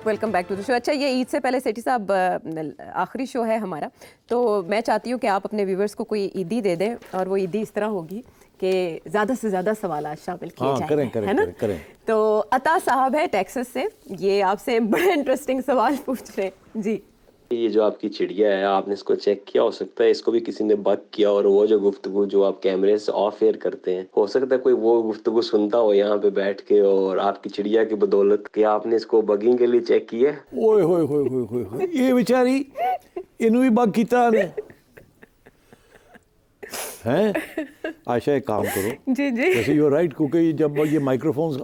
Welcome back to the show. अच्छा, ये ईद से पहले सेठी साहब आखिरी शो है हमारा, तो मैं चाहती हूँ कि आप अपने व्यूवर्स को कोई ईदी दे दें, और वो ईदी इस तरह होगी कि ज़्यादा से ज़्यादा सवाल शामिल किए जाएंगे, है ना? करें. तो अता साहब है टेक्सास से, ये आपसे बड़े इंटरेस्टिंग सवाल पूछ रहे हैं जी. ये जो आपकी चिड़िया है, आपने इसको चेक किया? हो सकता है इसको भी किसी ने बग किया, और वो जो गुफ्तगू जो आप कैमरे से ऑफ एयर करते हैं, हो सकता है कोई वो गुफ्तगू सुनता हो यहाँ पे बैठ के, और आपकी चिड़िया की बदौलत कि आपने इसको बगिंग के लिए चेक किया है. ओए होए होए होए होए होए, ये बेचारी इन्हों भी बग कीता ने हैं. आशा एक काम करो जी जी. जैसे यू राइट, क्योंकि जब ये माइक्रोफोन्स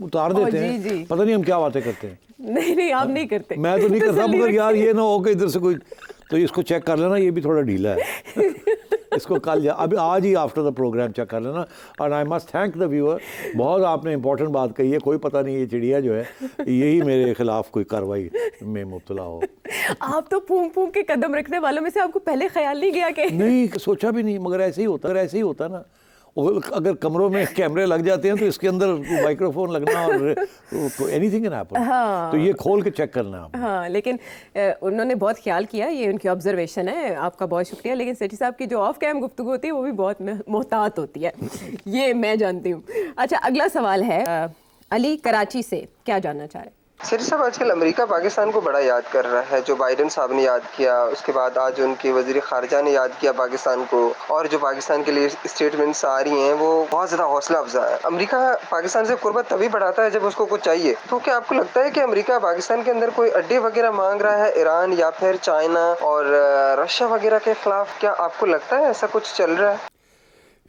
उतार देते हैं, जी. पता नहीं हम क्या बातें करते हैं. नहीं आप नहीं करते. मैं तो नहीं करता, मगर यार ये ना हो कि इधर से कोई, तो इसको चेक कर लेना, ये भी थोड़ा ढीला है. इसको कल अभी आज ही आफ्टर द प्रोग्राम चेक कर लेना. और I must thank the viewer, बहुत आपने इंपॉर्टेंट बात कही है. कोई पता नहीं ये चिड़िया जो है यही मेरे खिलाफ कोई कार्रवाई में मुब्तला हो. आप तो फूंक फूंक के कदम रखने वालों में से आपको पहले ख्याल नहीं गया कि नहीं सोचा भी नहीं, मगर ऐसे ही होता ना. और अगर कमरों में कैमरे लग जाते हैं तो इसके अंदर माइक्रोफोन लगना और एनीथिंग कैन हैपन. हाँ. तो ये खोल के चेक करना है. हाँ, लेकिन उन्होंने बहुत ख्याल किया, ये उनकी ऑब्जर्वेशन है, आपका बहुत शुक्रिया. लेकिन सेठी साहब की जो ऑफ कैम गुफ्तगू होती है वो भी बहुत मोहतात होती है, ये मैं जानती हूँ. अच्छा, अगला सवाल है अली कराची से, क्या जानना चाह रहे हैं? सेठी साहब, आजकल अमेरिका पाकिस्तान को बड़ा याद कर रहा है. जो बाइडन साहब ने याद किया, उसके बाद आज उनके वजीर खारजा ने याद किया पाकिस्तान को, और जो पाकिस्तान के लिए स्टेटमेंट्स आ रही हैं वो बहुत ज़्यादा हौसला अफजा है. अमेरिका पाकिस्तान से कुर्बत तभी बढ़ाता है जब उसको कुछ चाहिए. तो क्या आपको लगता है कि अमेरिका पाकिस्तान के अंदर कोई अड्डे वगैरह मांग रहा है, ईरान या फिर चाइना और रशिया वगैरह के खिलाफ? क्या आपको लगता है ऐसा कुछ चल रहा है?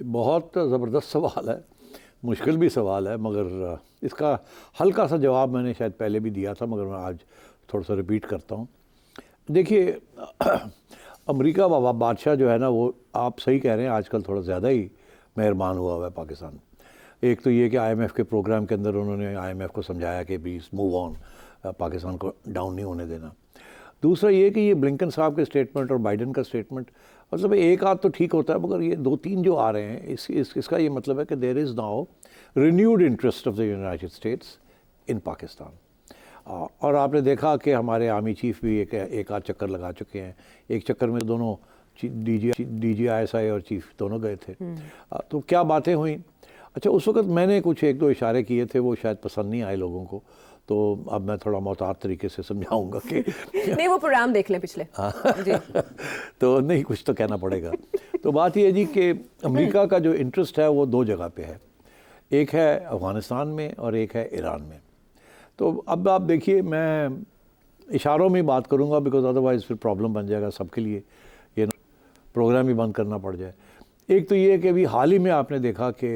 बहुत ज़बरदस्त सवाल है, मुश्किल भी सवाल है, मगर इसका हल्का सा जवाब मैंने शायद पहले भी दिया था, मगर मैं आज थोड़ा सा रिपीट करता हूँ. देखिए, अमेरिका बादशाह जो है ना, वो आप सही कह रहे हैं, आजकल थोड़ा ज़्यादा ही मेहरबान हुआ है पाकिस्तान. एक तो ये कि IMF के प्रोग्राम के अंदर उन्होंने IMF को समझाया कि प्लीज़ मूव ऑन, पाकिस्तान को डाउन नहीं होने देना. दूसरा ये कि ये ब्लिंकन साहब के स्टेटमेंट और बाइडन का स्टेटमेंट, मतलब एक आध तो ठीक होता है, मगर ये 2-3 जो आ रहे हैं, इसका ये मतलब है कि there is now renewed interest of the United States in Pakistan. और आपने देखा कि हमारे आर्मी चीफ भी एक आध चक्कर लगा चुके हैं. एक चक्कर में दोनों DGISI और चीफ दोनों गए थे. तो क्या बातें हुई. अच्छा, उस वक्त मैंने कुछ 1-2 इशारे किए थे, वो शायद पसंद नहीं आए लोगों को, तो अब मैं थोड़ा मोहतात तरीके से समझाऊंगा कि नहीं, वो प्रोग्राम देख लें पिछले. जी. तो नहीं, कुछ तो कहना पड़ेगा. तो बात ये है जी कि अमेरिका का जो इंटरेस्ट है वो 2 जगह पे है. एक है अफ़गानिस्तान में और एक है ईरान में. तो अब आप देखिए, मैं इशारों में बात करूंगा, बिकॉज अदरवाइज़ फिर प्रॉब्लम बन जाएगा सबके लिए, ये प्रोग्राम ही बंद करना पड़ जाए. एक तो ये है कि अभी हाल ही में आपने देखा कि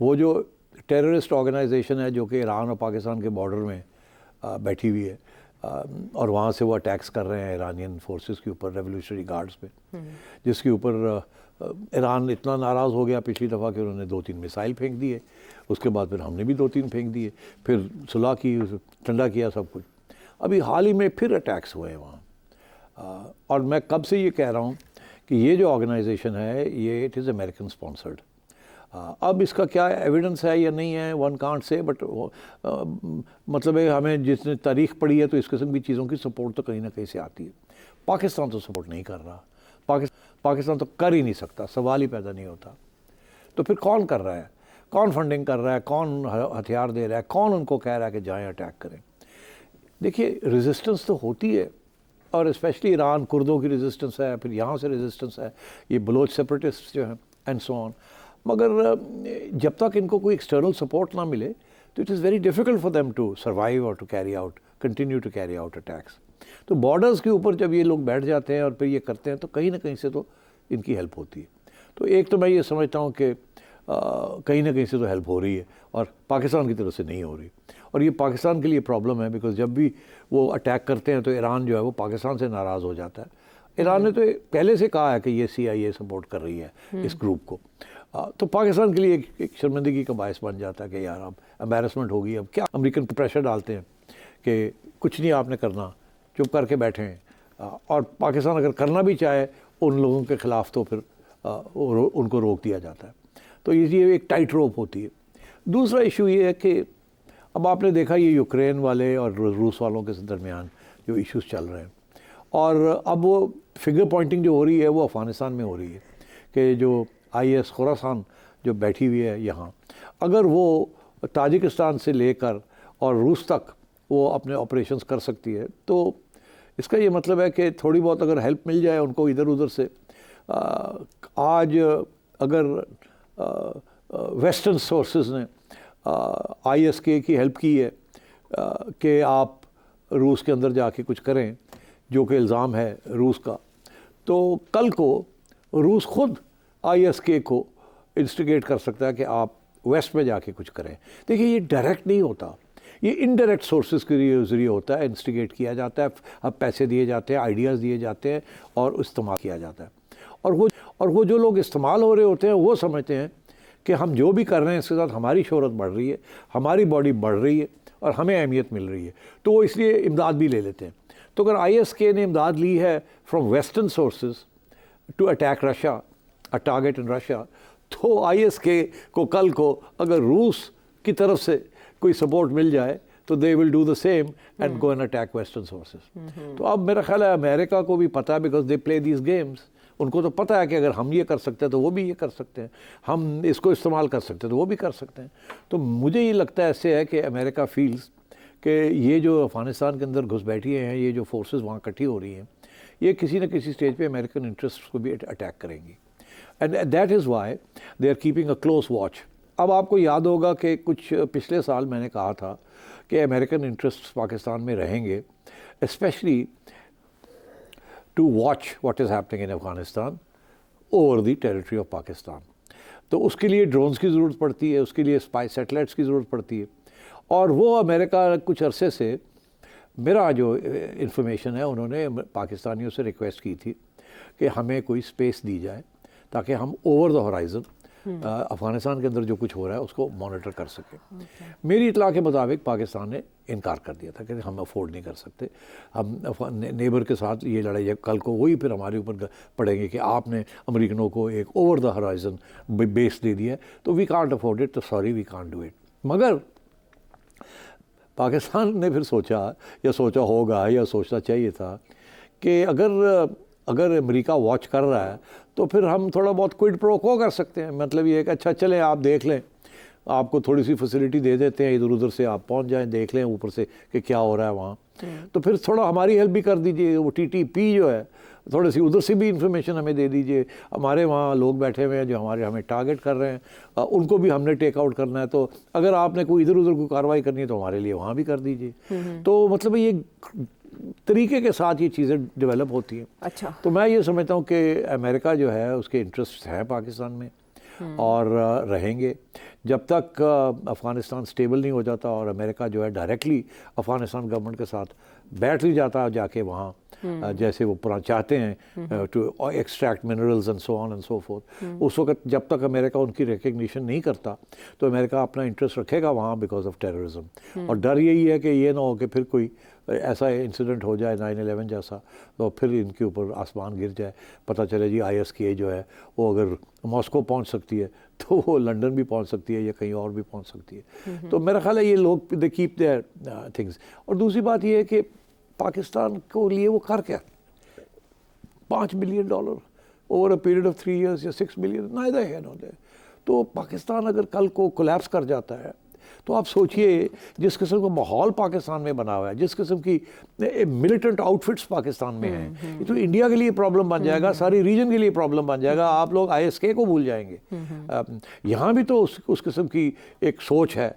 वो जो टेररिस्ट ऑर्गेनाइजेशन है जो कि ईरान और पाकिस्तान के बॉर्डर में बैठी हुई है, और वहाँ से वो अटैक्स कर रहे हैं ईरानियन फोर्सेस के ऊपर, रेवोल्यूशनरी गार्ड्स पे, जिसके ऊपर ईरान इतना नाराज़ हो गया पिछली दफ़ा कि उन्होंने 2-3 मिसाइल फेंक दिए. उसके बाद फिर हमने भी 2-3 फेंक दिए, फिर सुलह की, ठंडा किया सब कुछ. अभी हाल ही में फिर अटैक्स हुए हैं वहाँ. और मैं कब से ये कह रहा हूँ कि ये जो ऑर्गेनाइजेशन है ये इट इज़ अमेरिकन स्पॉन्सर्ड. अब इसका क्या एविडेंस है या नहीं है, वन कांट से, बट मतलब है हमें जिसने तारीख पढ़ी है तो इस किस्म की चीज़ों की सपोर्ट तो कहीं ना कहीं से आती है. पाकिस्तान तो सपोर्ट नहीं कर रहा, पाकिस्तान तो कर ही नहीं सकता, सवाल ही पैदा नहीं होता. तो फिर कौन कर रहा है, कौन फंडिंग कर रहा है, कौन हथियार दे रहा है, कौन उनको कह रहा है कि जाएँ अटैक करें. देखिए, रेजिस्टेंस तो होती है, और स्पेशली ईरान, कुर्दों की रेजिस्टेंस है, फिर यहाँ से रेजिस्टेंस है, ये बलोच सेपरेटिस्ट जो हैं, एंड सो ऑन. मगर जब तक इनको कोई एक्सटर्नल सपोर्ट ना मिले तो it is very difficult for them to survive और to carry out, continue to carry out attacks. तो बॉर्डर्स के ऊपर जब ये लोग बैठ जाते हैं और फिर ये करते हैं, तो कहीं ना कहीं से तो इनकी हेल्प होती है. तो एक तो मैं ये समझता हूँ कि कहीं ना कहीं से तो हेल्प हो रही है, और पाकिस्तान की तरफ से नहीं हो रही. और ये पाकिस्तान के लिए प्रॉब्लम है, बिकॉज जब भी वो अटैक करते हैं तो ईरान जो है वो पाकिस्तान से नाराज़ हो जाता है. ईरान ने तो पहले से कहा है कि ये CIA सपोर्ट कर रही है इस ग्रुप को. तो पाकिस्तान के लिए एक शर्मिंदगी का बायस बन जाता है कि यार अब एम्बैरसमेंट होगी. अब क्या अमेरिकन प्रेशर डालते हैं कि कुछ नहीं आपने करना, चुप करके बैठे हैं. और पाकिस्तान अगर करना भी चाहे उन लोगों के ख़िलाफ़, तो फिर उनको रोक दिया जाता है. तो ये एक टाइट रोप होती है. दूसरा इशू ये है कि اب آپ نے دیکھا یہ یوکرین والے اور روس والوں کے درمیان جو ایشوز چل رہے ہیں، اور اب وہ فگر پوائنٹنگ جو ہو رہی ہے وہ افغانستان میں ہو رہی ہے کہ جو IS خراسان جو بیٹھی ہوئی ہے یہاں، اگر وہ تاجکستان سے لے کر اور روس تک وہ اپنے آپریشنز کر سکتی ہے، تو اس کا یہ مطلب ہے کہ تھوڑی بہت اگر ہیلپ مل جائے ان کو ادھر ادھر سے، آج اگر ویسٹرن سورسز نے ISK کی ہیلپ کی ہے کہ آپ روس کے اندر جا کے کچھ کریں، جو کہ الزام ہے روس کا، تو کل کو روس خود ISK کو انسٹیگیٹ کر سکتا ہے کہ آپ ویسٹ میں جا کے کچھ کریں۔ دیکھیے یہ ڈائریکٹ نہیں ہوتا، یہ انڈائریکٹ سورسز کے ذریعے ہوتا ہے، انسٹیگیٹ کیا جاتا ہے، اب پیسے دیے جاتے ہیں، آئیڈیاز دیے جاتے ہیں اور استعمال کیا جاتا ہے، اور وہ جو لوگ استعمال ہو رہے ہوتے ہیں وہ سمجھتے ہیں کہ ہم جو بھی کر رہے ہیں اس کے ساتھ ہماری شہرت بڑھ رہی ہے، ہماری باڈی بڑھ رہی ہے اور ہمیں اہمیت مل رہی ہے، تو وہ اس لیے امداد بھی لے لیتے ہیں۔ تو اگر ISK نے امداد لی ہے from western sources to attack Russia, a target in Russia, تو ISK کو کل کو اگر روس کی طرف سے کوئی سپورٹ مل جائے تو they will do the same and go and attack western sources۔ تو اب میرا خیال ہے امریکہ کو بھی پتہ ہے because they play these games، ان کو تو پتہ ہے کہ اگر ہم یہ کر سکتے ہیں تو وہ بھی یہ کر سکتے ہیں، ہم اس کو استعمال کر سکتے ہیں تو وہ بھی کر سکتے ہیں۔ تو مجھے یہ لگتا ہے ایسے ہے کہ امریکہ فیلز کہ یہ جو افغانستان کے اندر گھس بیٹھی ہیں، یہ جو فورسز وہاں اکٹھی ہو رہی ہیں، یہ کسی نہ کسی سٹیج پہ امریکن انٹرسٹ کو بھی اٹیک کریں گی، and that is why they are keeping a close watch. اب آپ کو یاد ہوگا کہ کچھ پچھلے سال میں نے کہا تھا کہ امریکن انٹرسٹ پاکستان میں رہیں گے، especially to watch what is happening in Afghanistan over the territory of Pakistan. تو اس کے لیے ڈرونز کی ضرورت پڑتی ہے، اس کے لیے اسپائی سیٹلائٹس کی ضرورت پڑتی ہے، اور وہ امریکہ کچھ عرصے سے، میرا جو انفارمیشن ہے، انہوں نے پاکستانیوں سے ریکویسٹ کی تھی کہ ہمیں کوئی اسپیس دی جائے تاکہ ہم اوور دا ہورائزن افغانستان کے اندر جو کچھ ہو رہا ہے اس کو مانیٹر کر سکیں۔ میری اطلاع کے مطابق پاکستان نے انکار کر دیا تھا کہ ہم افورڈ نہیں کر سکتے، ہم نیبر کے ساتھ یہ لڑائی ہے، کل کو وہی پھر ہمارے اوپر پڑیں گے کہ آپ نے امریکنوں کو ایک اوور دا ہورائزن بیس دے دیا ہے، تو وی کانٹ افورڈ اٹ، تو sorry we can't do it. مگر پاکستان نے پھر سوچا ہوگا یا سوچنا چاہیے تھا کہ اگر امریکہ واچ کر رہا ہے تو پھر ہم تھوڑا بہت کوئڈ پرو کو کر سکتے ہیں، مطلب یہ ہے کہ اچھا چلیں آپ دیکھ لیں، آپ کو تھوڑی سی فیسلٹی دے دیتے ہیں، ادھر ادھر سے آپ پہنچ جائیں، دیکھ لیں اوپر سے کہ کیا ہو رہا ہے وہاں، تو پھر تھوڑا ہماری ہیلپ بھی کر دیجئے، وہ TTP جو ہے تھوڑی سی ادھر سے بھی انفارمیشن ہمیں دے دیجئے، ہمارے وہاں لوگ بیٹھے ہوئے ہیں جو ہمیں ٹارگٹ کر رہے ہیں، ان کو بھی ہم نے ٹیک آؤٹ کرنا ہے، تو اگر آپ نے کوئی ادھر ادھر کوئی کارروائی کرنی ہے تو ہمارے لیے وہاں بھی کر دیجئے۔ تو مطلب یہ طریقے کے ساتھ یہ چیزیں ڈیولپ ہوتی ہیں۔ اچھا، تو میں یہ سمجھتا ہوں کہ امریکہ جو ہے اس کے انٹرسٹ ہیں پاکستان میں اور رہیں گے جب تک افغانستان سٹیبل نہیں ہو جاتا، اور امریکہ جو ہے ڈائریکٹلی افغانستان گورنمنٹ کے ساتھ بیٹھ نہیں جاتا جا کے وہاں، جیسے وہ چاہتے ہیں to extract minerals and so on and so forth, اس وقت جب تک امریکہ ان کی ریکگنیشن نہیں کرتا تو امریکہ اپنا انٹرسٹ رکھے گا وہاں بیکاز آف ٹیررزم، اور ڈر یہی ہے کہ یہ نہ ہو کہ پھر کوئی ایسا انسیڈنٹ ہو جائے 9/11 جیسا، تو پھر ان کے اوپر آسمان گر جائے، پتہ چلے جی ISK جو ہے وہ اگر ماسکو پہنچ سکتی ہے تو وہ لنڈن بھی پہنچ سکتی ہے یا کہیں اور بھی پہنچ سکتی ہے۔ تو میرا خیال ہے یہ لوگ دے کیپ دیئر تھنگز۔ اور دوسری بات یہ ہے کہ پاکستان کو لیے وہ کر کیا $5 billion over a period of 3 years یا 6 billion, neither here nor there۔ تو پاکستان اگر کل کو کولیپس کر جاتا ہے تو آپ سوچئے جس قسم کا ماحول پاکستان میں بنا ہوا ہے، جس قسم کی ملیٹنٹ آؤٹ فٹس پاکستان میں ہیں، تو انڈیا کے لیے پرابلم بن جائے گا، ساری ریجن کے لیے پرابلم بن جائے گا، آپ لوگ ISK کو بھول جائیں گے۔ یہاں بھی تو اس قسم کی ایک سوچ ہے،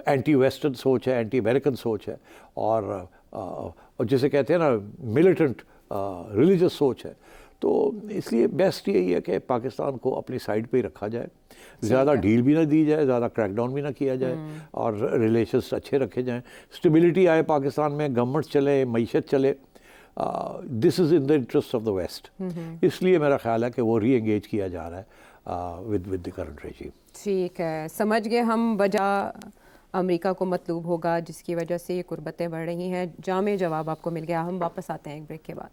اینٹی ویسٹرن سوچ ہے، اینٹی امریکن سوچ ہے، اور جسے کہتے ہیں نا ملیٹنٹ ریلیجس سوچ ہے۔ تو اس لیے بیسٹ یہی ہے کہ پاکستان کو اپنی سائڈ پہ ہی رکھا جائے، زیادہ ڈھیل بھی نہ دی جائے، زیادہ کریک ڈاؤن بھی نہ کیا جائے، اور ریلیشنس اچھے رکھے جائیں، اسٹیبلٹی آئے پاکستان میں، گورنمنٹ چلے، معیشت چلے۔ This is in the interest of the West, اس لیے میرا خیال ہے کہ وہ ری انگیج کیا جا رہا ہے ود دی کرنٹ ریجیم۔ ٹھیک ہے، سمجھ گئے ہم وجہ امریکہ کو مطلوب ہوگا جس کی وجہ سے یہ قربتیں بڑھ رہی ہیں۔ جامع جواب آپ کو مل گیا۔ ہم واپس آتے ہیں ایک بریک کے بعد۔